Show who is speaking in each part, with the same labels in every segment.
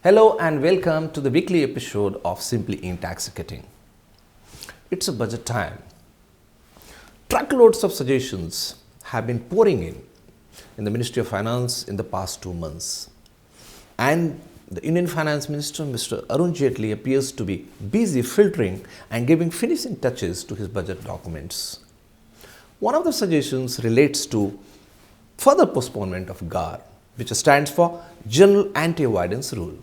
Speaker 1: Hello and welcome to the weekly episode of Simply inTAXicating. It's a budget time. Truckloads of suggestions have been pouring in the Ministry of Finance in the past 2 months. And the Indian Finance Minister, Mr. Arun Jaitley, appears to be busy filtering and giving finishing touches to his budget documents. One of the suggestions relates to further postponement of GAR, which stands for General Anti Avoidance Rule.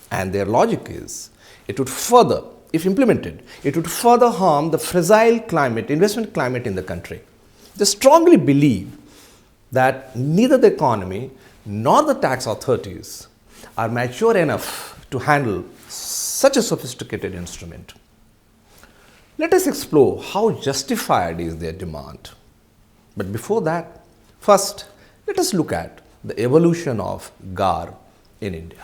Speaker 1: And their logic is, it would further, if implemented, it would further harm the fragile climate, investment climate in the country. They strongly believe that neither the economy nor the tax authorities are mature enough to handle such a sophisticated instrument. Let us explore how justified is their demand. But before that, first, let us look at the evolution of GAR in India.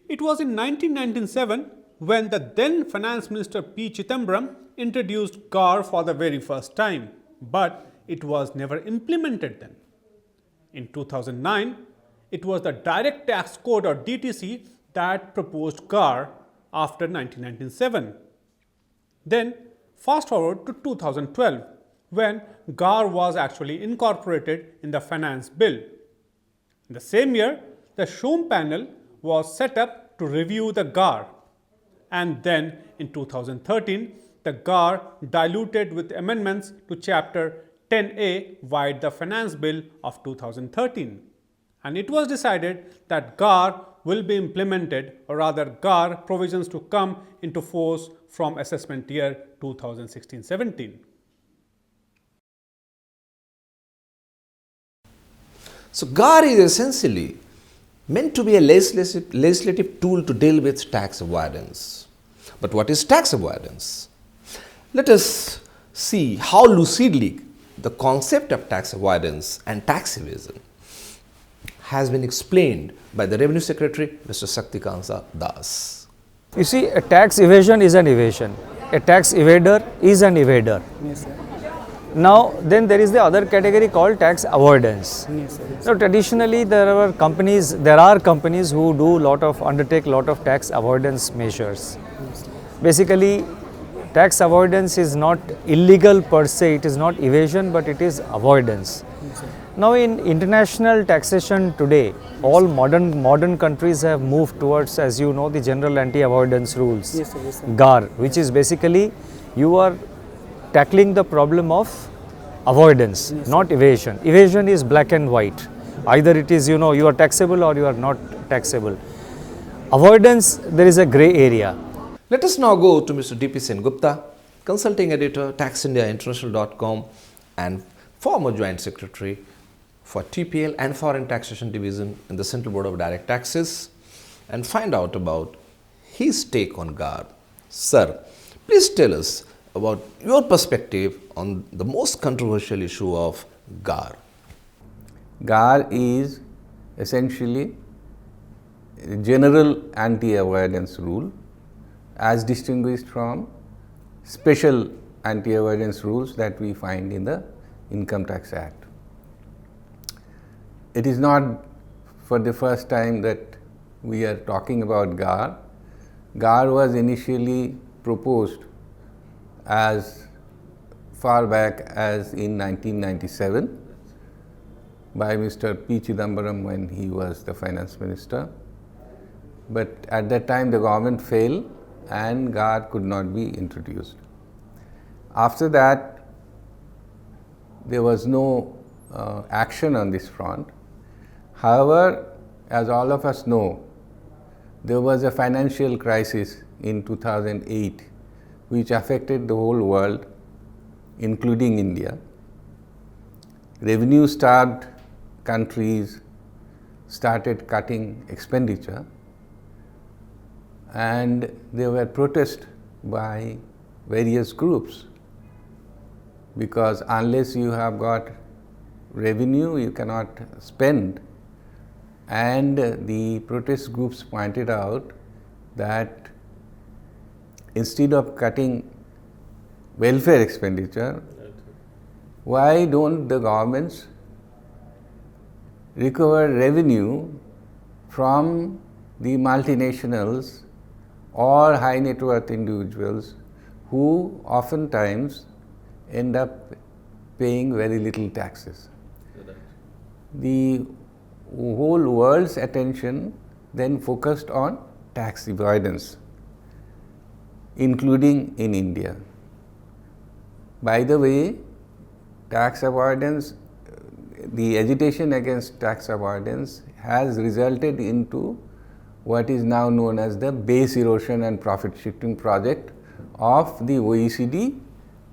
Speaker 2: It was in 1997 when the then Finance Minister P. Chidambaram introduced GAR for the very first time, but it was never implemented then. In 2009, it was the Direct Tax Code or DTC that proposed GAR after 1997. Then, fast forward to 2012 when GAR was actually incorporated in the Finance Bill. In the same year, the Shom panel was set up to review the GAR, and then in 2013 the GAR diluted with amendments to Chapter 10A via the Finance Bill of 2013, and it was decided that GAR will be implemented, or rather GAR provisions to come into force from assessment year 2016-17.
Speaker 1: So GAR is essentially meant to be a legislative tool to deal with tax avoidance. But what is tax avoidance? Let us see how lucidly the concept of tax avoidance and tax evasion has been explained by the Revenue Secretary, Mr. Shaktikanta Das.
Speaker 3: You see, a tax evasion is an evasion. A tax evader is an evader.
Speaker 4: Yes, sir.
Speaker 3: Now, then there is the other category called tax avoidance.
Speaker 4: Yes, sir.
Speaker 3: Now, traditionally there are companies who undertake lot of tax avoidance measures.
Speaker 4: Yes, sir.
Speaker 3: Basically, tax avoidance is not illegal per se, it is not evasion, but it is avoidance.
Speaker 4: Yes, sir.
Speaker 3: Now, in international taxation today, all modern countries have moved towards, as you know, the General Anti Avoidance Rules,
Speaker 4: Yes, sir. Yes, sir.
Speaker 3: GAR, which is basically you are tackling the problem of avoidance,
Speaker 4: Yes,
Speaker 3: not evasion. Evasion is black and white. Either it is, you are taxable or you are not taxable. Avoidance, there is a gray area.
Speaker 1: Let us now go to Mr. D.P. Sengupta, Consulting Editor, TaxIndiaInternational.com and former Joint Secretary for TPL and Foreign Taxation Division in the Central Board of Direct Taxes, and find out about his take on GAR. Sir, please tell us about your perspective on the most controversial issue of GAR.
Speaker 5: GAR is essentially a general anti-avoidance rule as distinguished from special anti-avoidance rules that we find in the Income Tax Act. It is not for the first time that we are talking about GAR. GAR was initially proposed as far back as in 1997 by Mr. P. Chidambaram when he was the finance minister. But at that time the government failed and GAR could not be introduced. After that, there was no action on this front. However, as all of us know, there was a financial crisis in 2008 which affected the whole world, including India. Revenue-starved countries started cutting expenditure, and there were protests by various groups, because unless you have got revenue, you cannot spend. And the protest groups pointed out that instead of cutting welfare expenditure, why don't the governments recover revenue from the multinationals or high net worth individuals who oftentimes end up paying very little taxes? The whole world's attention then focused on tax avoidance, including in India. By the way, tax avoidance, the agitation against tax avoidance has resulted into what is now known as the base erosion and profit shifting project of the OECD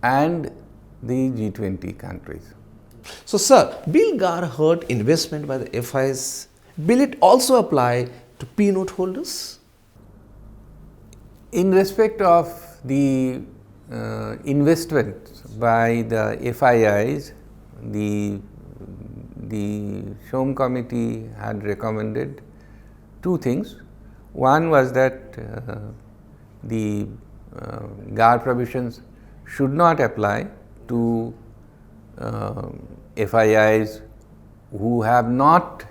Speaker 5: and the G20 countries.
Speaker 1: So, sir, will GAR hurt investment by the FIs? Will it also apply to P note holders?
Speaker 5: In respect of the investment by the FIIs, the SHOM committee had recommended two things. One was that the GAR provisions should not apply to FIIs who have not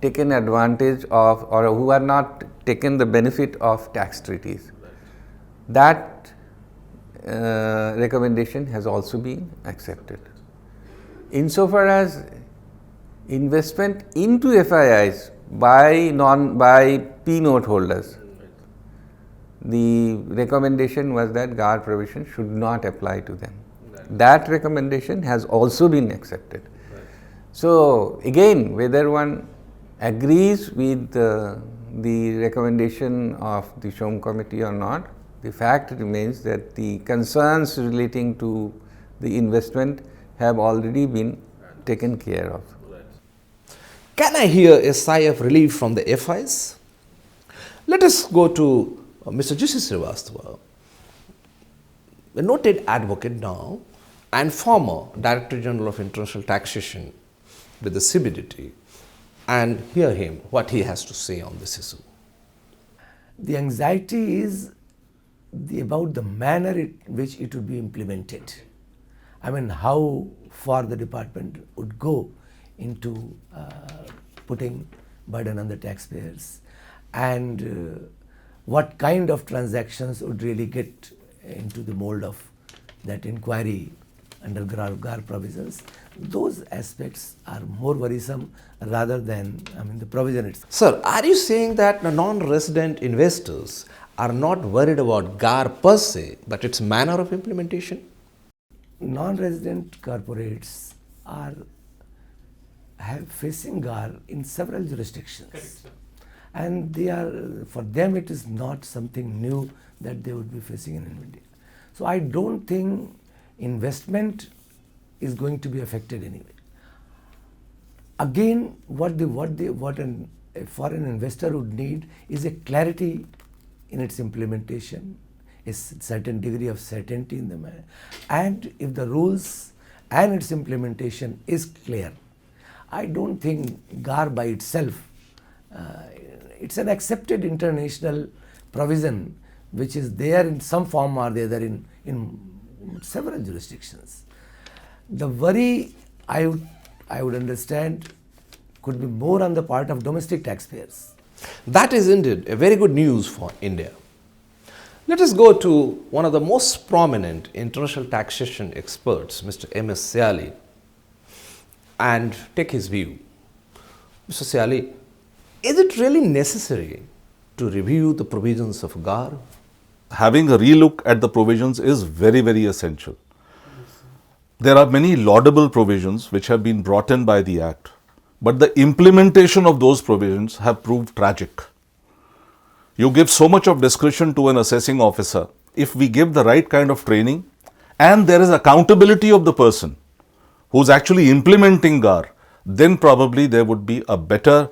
Speaker 5: taken advantage of or who are not taken the benefit of tax treaties. That recommendation has also been accepted. Insofar as investment into FIIs by P note holders, the recommendation was that GAR provision should not apply to them. That recommendation has also been accepted. So, again, whether one agrees with the recommendation of the SHOM committee or not, the fact remains that the concerns relating to the investment have already been taken care of.
Speaker 1: Can I hear a sigh of relief from the FIs? Let us go to Mr. G.C. Srivastava, a noted advocate now and former Director General of International Taxation with the CBDT, and hear him what he has to say on this issue.
Speaker 4: The anxiety is about the manner in which it would be implemented. I mean, how far the department would go into putting burden on the taxpayers, and what kind of transactions would really get into the mold of that inquiry under GAR provisions. Those aspects are more worrisome rather than the provision itself.
Speaker 1: Sir, are you saying that the non-resident investors are not worried about GAR per se, but its manner of implementation?
Speaker 4: Non-resident corporates are facing GAR in several jurisdictions.
Speaker 2: Correct,
Speaker 4: And they are, for them it is not something new that they would be facing in India. So I don't think investment is going to be affected anyway. Again, what a foreign investor would need is a clarity in its implementation, a certain degree of certainty in the manner. And if the rules and its implementation is clear, I don't think GAR by itself, it's an accepted international provision which is there in some form or the other in several jurisdictions. The worry I would understand could be more on the part of domestic taxpayers.
Speaker 1: That is indeed a very good news for India. Let us go to one of the most prominent international taxation experts, Mr. M.S. Syali, and take his view. Mr. Syali, is it really necessary to review the provisions of GAR?
Speaker 6: Having a relook at the provisions is very, very essential. There are many laudable provisions which have been brought in by the Act, but the implementation of those provisions have proved tragic. You give so much of discretion to an assessing officer. If we give the right kind of training and there is accountability of the person who's actually implementing GAR, then probably there would be a better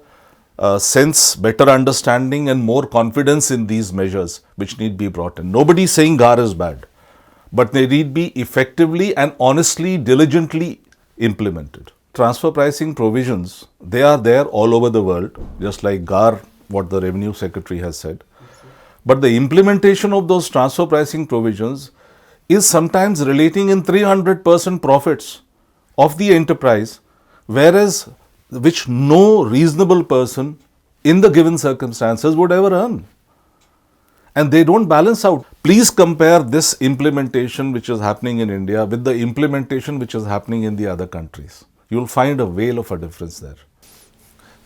Speaker 6: sense, better understanding and more confidence in these measures which need be brought in. Nobody is saying GAR is bad, but they need be effectively and honestly, diligently implemented. Transfer pricing provisions, they are there all over the world, just like GAR, what the Revenue Secretary has said. But the implementation of those transfer pricing provisions is sometimes relating in 300% profits of the enterprise, whereas which no reasonable person in the given circumstances would ever earn. And they don't balance out. Please compare this implementation which is happening in India with the implementation which is happening in the other countries. You will find a whale of a difference there.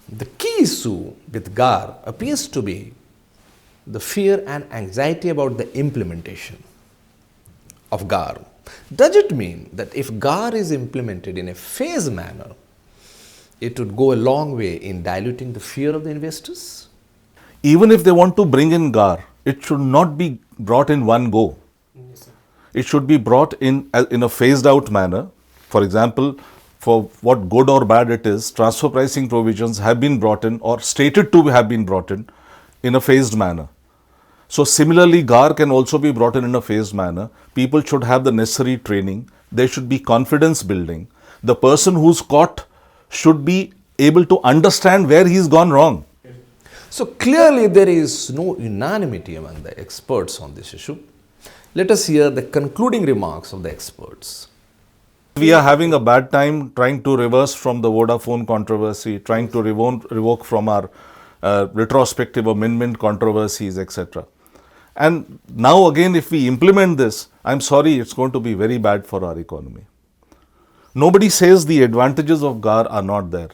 Speaker 1: The key issue with GAR appears to be the fear and anxiety about the implementation of GAR. Does it mean that if GAR is implemented in a phased manner, it would go a long way in diluting the fear of the investors?
Speaker 6: Even if they want to bring in GAR, it should not be brought in one go. It should be brought in a phased out manner. For example, for what good or bad it is, transfer pricing provisions have been brought in or stated to have been brought in a phased manner. So similarly, GAR can also be brought in a phased manner. People should have the necessary training. There should be confidence building. The person who's caught should be able to understand where he's gone wrong.
Speaker 1: So clearly there is no unanimity among the experts on this issue. Let us hear the concluding remarks of the experts.
Speaker 6: We are having a bad time trying to reverse from the Vodafone controversy, trying to revoke from our retrospective amendment controversies, etc. And now again, if we implement this, I'm sorry, it's going to be very bad for our economy. Nobody says the advantages of GAR are not there,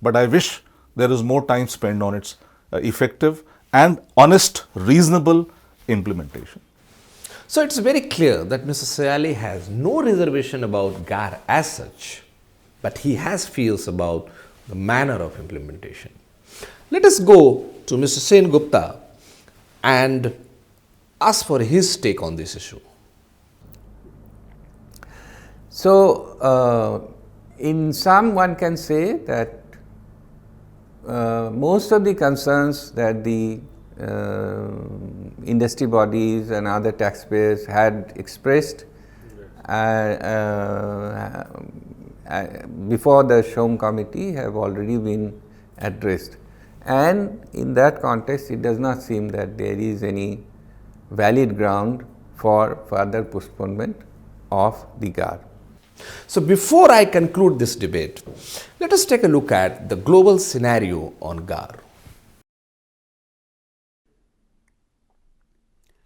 Speaker 6: but I wish there is more time spent on its effective and honest, reasonable implementation.
Speaker 1: So it's very clear that Mr. Sayali has no reservation about GAR as such, but he has fears about the manner of implementation. Let us go to Mr. Sen Gupta and ask for his take on this issue.
Speaker 5: So, in sum, one can say that most of the concerns that the industry bodies and other taxpayers had expressed before the SHOAM committee have already been addressed. And in that context, it does not seem that there is any valid ground for further postponement of the GAR.
Speaker 1: So before I conclude this debate, let us take a look at the global scenario on GAR.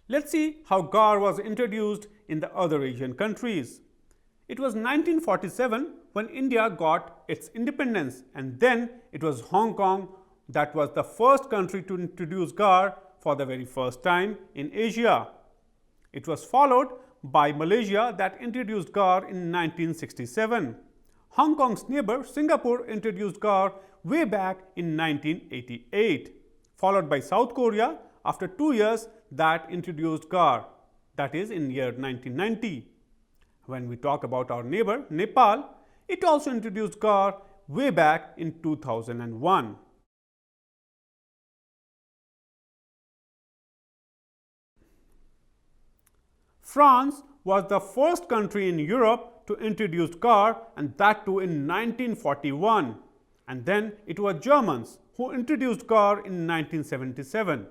Speaker 2: Let's see how GAR was introduced in the other Asian countries. It was 1947 when India got its independence, and then it was Hong Kong that was the first country to introduce GAR for the very first time in Asia. It was followed by Malaysia that introduced GAR in 1967. Hong Kong's neighbor Singapore introduced GAR way back in 1988, followed by South Korea after 2 years that introduced GAR, that is in year 1990. When we talk about our neighbor Nepal, it also introduced GAR way back in 2001. France was the first country in Europe to introduce GAR, and that too in 1941. And then it was Germans who introduced GAR in 1977.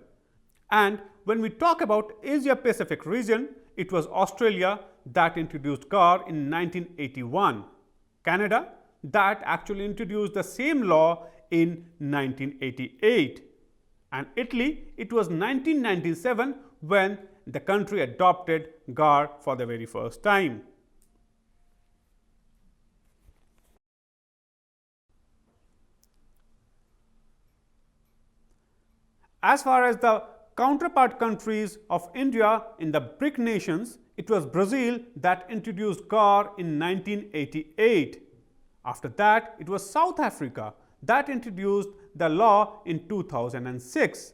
Speaker 2: And when we talk about Asia Pacific region, it was Australia that introduced GAR in 1981. Canada that actually introduced the same law in 1988. And Italy, it was 1997 when the country adopted GAR for the very first time. As far as the counterpart countries of India in the BRIC nations, it was Brazil that introduced GAR in 1988. After that, it was South Africa that introduced the law in 2006.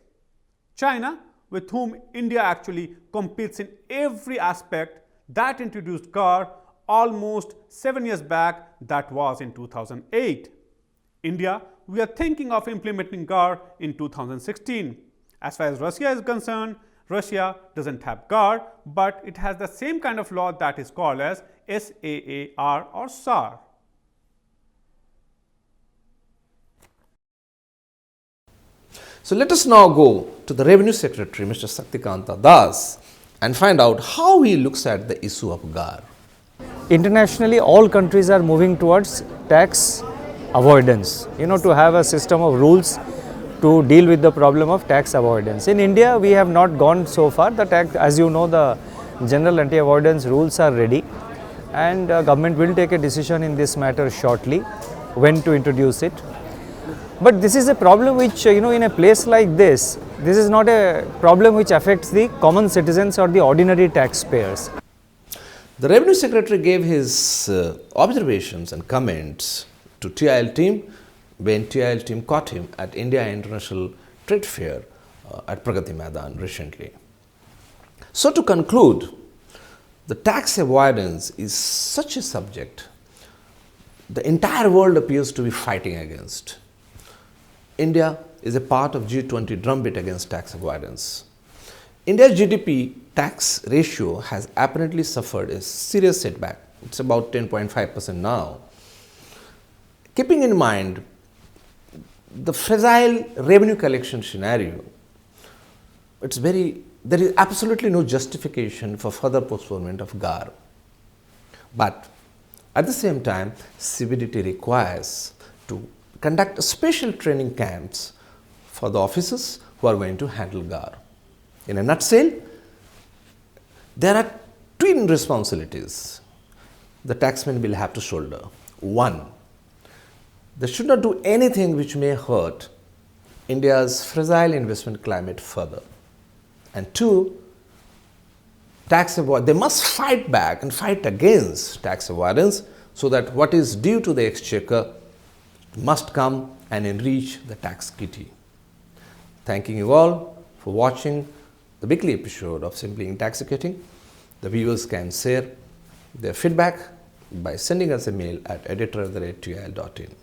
Speaker 2: China, with whom India actually competes in every aspect, that introduced GAR almost 7 years back, that was in 2008. India, we are thinking of implementing GAR in 2016. As far as Russia is concerned, Russia doesn't have GAR, but it has the same kind of law that is called as SAAR or SAR.
Speaker 1: So let us now go to the Revenue Secretary, Mr. Saktikanta Das, and find out how he looks at the issue of GAR.
Speaker 3: internationally all countries are moving towards tax avoidance, to have a system of rules to deal with the problem of tax avoidance. In India, we have not gone so far. The tax, as you know, the general anti-avoidance rules are ready, and government will take a decision in this matter shortly when to introduce it. But this is a problem which, in a place like this is not a problem which affects the common citizens or the ordinary taxpayers.
Speaker 1: The Revenue Secretary gave his observations and comments to TIOL team when TIOL team caught him at India International Trade Fair at Pragati Maidan recently. So to conclude, the tax avoidance is such a subject the entire world appears to be fighting against. India is a part of G20 drumbeat against tax avoidance. India's GDP tax ratio has apparently suffered a serious setback. It's about 10.5% now. Keeping in mind the fragile revenue collection scenario, there is absolutely no justification for further postponement of GAR. But at the same time, CBDT requires to conduct special training camps for the officers who are going to handle GAR. In a nutshell, there are twin responsibilities the taxman will have to shoulder. One, they should not do anything which may hurt India's fragile investment climate further. And two, they must fight back and fight against tax avoidance so that what is due to the exchequer must come and enrich the tax kitty. Thanking you all for watching the weekly episode of Simply inTAXicating. The viewers can share their feedback by sending us a mail at editor@tiol.in.